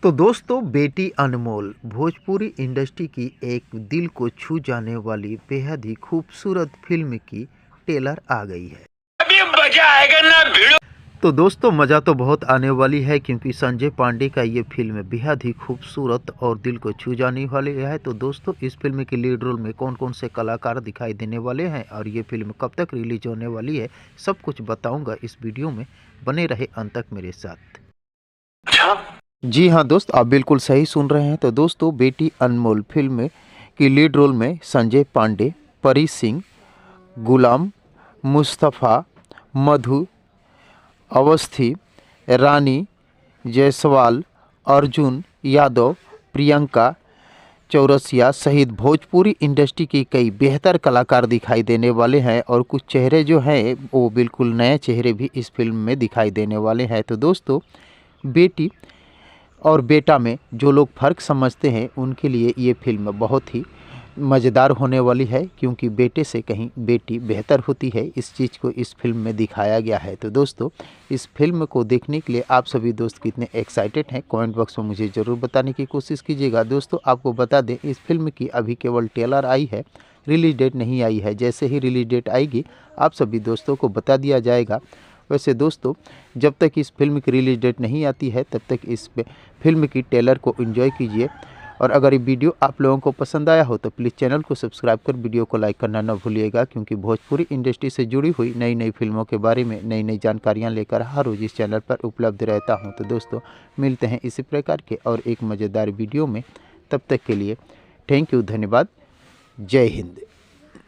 तो दोस्तों, बेटी अनमोल भोजपुरी इंडस्ट्री की एक दिल को छू जाने वाली बेहद ही खूबसूरत फिल्म की ट्रेलर आ गई है। अभी मजा आएगा ना भिड़ो। तो दोस्तों, मज़ा तो बहुत आने वाली है क्योंकि संजय पांडे का ये फिल्म बेहद ही खूबसूरत और दिल को छू जाने वाली है। तो दोस्तों, इस फिल्म के लीड रोल में कौन कौन से कलाकार दिखाई देने वाले हैं और ये फिल्म कब तक रिलीज होने वाली है, सब कुछ बताऊंगा इस वीडियो में। बने रहे अंत तक मेरे साथ। जी हाँ दोस्त, आप बिल्कुल सही सुन रहे हैं। तो दोस्तों, बेटी अनमोल फिल्म की लीड रोल में संजय पांडे, परी सिंह, गुलाम मुस्तफ़ा, मधु अवस्थी, रानी जायसवाल, अर्जुन यादव, प्रियंका चौरसिया सहित भोजपुरी इंडस्ट्री की कई बेहतर कलाकार दिखाई देने वाले हैं और कुछ चेहरे जो हैं वो बिल्कुल नए चेहरे भी इस फिल्म में दिखाई देने वाले हैं। तो दोस्तों, बेटी और बेटा में जो लोग फ़र्क समझते हैं उनके लिए ये फिल्म बहुत ही मज़ेदार होने वाली है क्योंकि बेटे से कहीं बेटी बेहतर होती है, इस चीज़ को इस फिल्म में दिखाया गया है। तो दोस्तों, इस फिल्म को देखने के लिए आप सभी दोस्त कितने एक्साइटेड हैं, कमेंट बॉक्स में मुझे ज़रूर बताने की कोशिश कीजिएगा। दोस्तों, आपको बता दें, इस फिल्म की अभी केवल ट्रेलर आई है, रिलीज डेट नहीं आई है। जैसे ही रिलीज डेट आएगी आप सभी दोस्तों को बता दिया जाएगा। वैसे दोस्तों, जब तक इस फिल्म की रिलीज डेट नहीं आती है तब तक इस फिल्म की ट्रेलर को एंजॉय कीजिए। और अगर ये वीडियो आप लोगों को पसंद आया हो तो प्लीज़ चैनल को सब्सक्राइब कर वीडियो को लाइक करना न भूलिएगा क्योंकि भोजपुरी इंडस्ट्री से जुड़ी हुई नई नई फिल्मों के बारे में नई नई जानकारियाँ लेकर हर रोज़ इस चैनल पर उपलब्ध रहता हूँ। तो दोस्तों, मिलते हैं इसी प्रकार के और एक मज़ेदार वीडियो में। तब तक के लिए थैंक यू, धन्यवाद, जय हिंद।